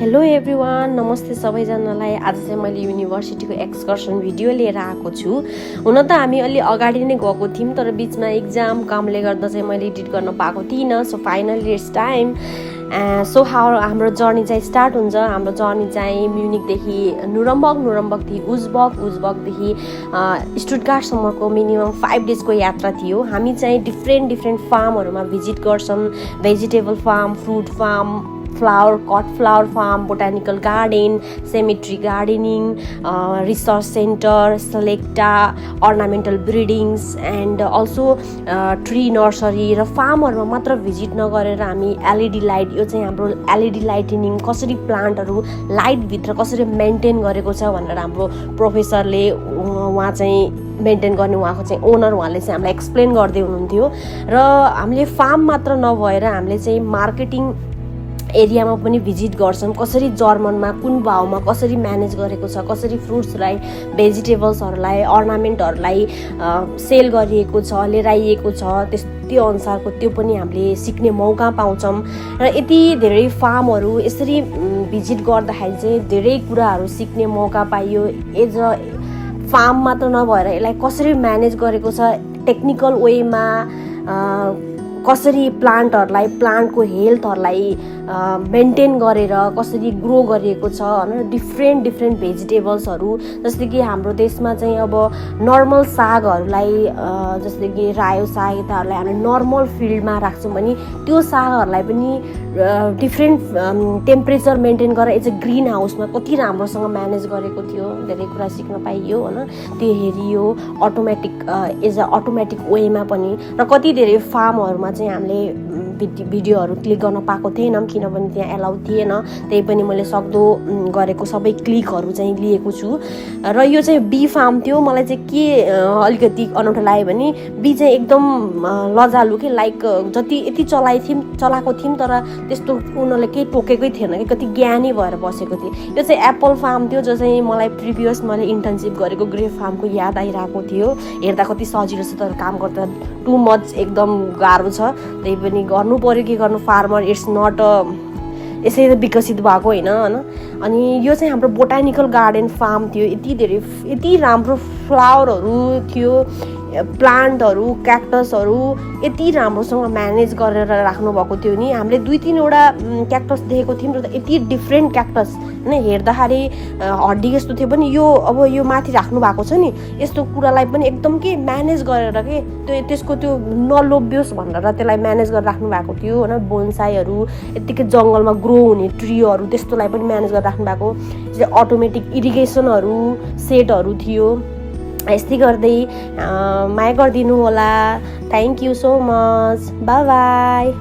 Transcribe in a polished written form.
Hello everyone, नमस्ते सबैजनालाई। आज चाहिँ मैले युनिभर्सिटीको एक्सकर्सन भिडियो लिएर आएको छु। हुन त हामी अलि अगाडि नै गएको थियौँ, तर बिचमा एक्जाम कामले गर्दा चाहिँ मैले एडिट गर्न पाएको थिइनँ। So finally it's time. So हाम्रो जर्नी चाहिँ स्टार्ट हुन्छ। हाम्रो जर्नी चाहिँ म्युनिकदेखि नुरम्बर्गदेखि उजबकदेखि स्टुटगार्टसम्मको मिनिमम 5 डेजको यात्रा थियो। हामी चाहिँ डिफ्रेन्ट फार्महरूमा भिजिट गर्छौँ। Vegetable farm, fruit farm, cut flower farm, botanical garden, cemetery gardening, research centre, Selecta, ornamental breedings and also tree nursery र फार्महरूमा मात्र भिजिट नगरेर हामी एलइडी लाइट, यो चाहिँ हाम्रो एलइडी लाइटनिङ कसरी प्लान्टहरू लाइटभित्र कसरी मेन्टेन गरेको छ भनेर हाम्रो प्रोफेसरले, उहाँ चाहिँ मेन्टेन गर्ने, उहाँको चाहिँ ओनर, उहाँले चाहिँ हामीलाई एक्सप्लेन गर्दै हुनुहुन्थ्यो। र हामीले फार्म मात्र नभएर हामीले चाहिँ मार्केटिङ एरियामा पनि भिजिट गर्छौँ। कसरी जर्मनमा कुन भाउमा कसरी म्यानेज गरेको छ, कसरी फ्रुट्सलाई, भेजिटेबल्सहरूलाई, अर्नामेन्टहरूलाई सेल गरिएको छ, लिएर आइएको छ, त्यो अनुसारको त्यो पनि हामीले सिक्ने मौका पाउँछौँ। र यति धेरै फार्महरू यसरी भिजिट गर्दाखेरि चाहिँ धेरै कुराहरू सिक्ने मौका पाइयो। एज अ फार्म मात्र नभएर यसलाई कसरी म्यानेज गरेको छ, टेक्निकल वेमा कसरी प्लान्टको हेल्थहरूलाई मेन्टेन गरेर कसरी ग्रो गरिएको छ होइन। डिफ्रेन्ट भेजिटेबल्सहरू, जस्तै कि हाम्रो देशमा चाहिँ अब नर्मल सागहरूलाई, जस्तै कि रायो साग यताहरूलाई हामीले नर्मल फिल्डमा राख्छौँ भने त्यो सागहरूलाई पनि डिफ्रेन्ट टेम्परेचर मेन्टेन गरेर एज अ ग्रिन हाउसमा कति राम्रोसँग म्यानेज गरेको थियो। धेरै कुरा सिक्न पाइयो होइन, त्यो हेरियो एज अ अटोमेटिक वेमा पनि। र कति धेरै फार्महरूमा चाहिँ हामीले भिडियोहरू क्लिक गर्न पाएको थिएनौँ, किनभने त्यहाँ एलाउ थिएन। त्यही पनि मैले सक्दो गरेको सबै क्लिकहरू चाहिँ लिएको छु। र यो चाहिँ बी फार्म थियो। मलाई चाहिँ के अलिकति अनौठो लाग्यो भने बी चाहिँ एकदम लजालु कि, लाइक जति यति चलाएको थियौँ तर त्यस्तो उनीहरूले केही टोकेकै थिएन कि, कति ज्ञानी भएर बसेको थिएँ। यो चाहिँ एप्पल फार्म थियो, जो चाहिँ मलाई मैले इन्टर्नसिप गरेको ग्रेप फार्मको याद आइरहेको थियो। हेर्दा कति सजिलो छ तर काम गर्दा टु मच एकदम गाह्रो छ। त्यही पनि गर्नु पर्यो, के गर्नु, फार्मर इट्स नट यसै विकसित भएको होइन। अनि यो चाहिँ हाम्रो बोटानिकल गार्डन फार्म थियो। यति राम्रो फ्लावरहरू थियो, प्लान्टहरू, क्याक्टसहरू यति राम्रोसँग म्यानेज गरेर राख्नुभएको थियो नि। हामीले 2-3वटा क्याक्टस देखेको थियौँ र यति डिफ्रेन्ट क्याक्टस होइन, हेर्दाखेरि हड्डी जस्तो थियो पनि, यो माथि राख्नु भएको छ नि, यस्तो कुरालाई पनि एकदम के म्यानेज गरेर के त्यसको त्यो नलोभियोस् भनेर त्यसलाई म्यानेज गरेर राख्नु भएको थियो होइन। बोन्साईहरू, यत्तिकै जङ्गलमा ग्रो हुने ट्रीहरू, त्यस्तोलाई पनि म्यानेज गरेर राख्नु भएको। अटोमेटिक इरिगेसनहरू, सेटहरू थियो। यस्तै गर्दै माया गरिदिनु होला। Thank you so much. By by.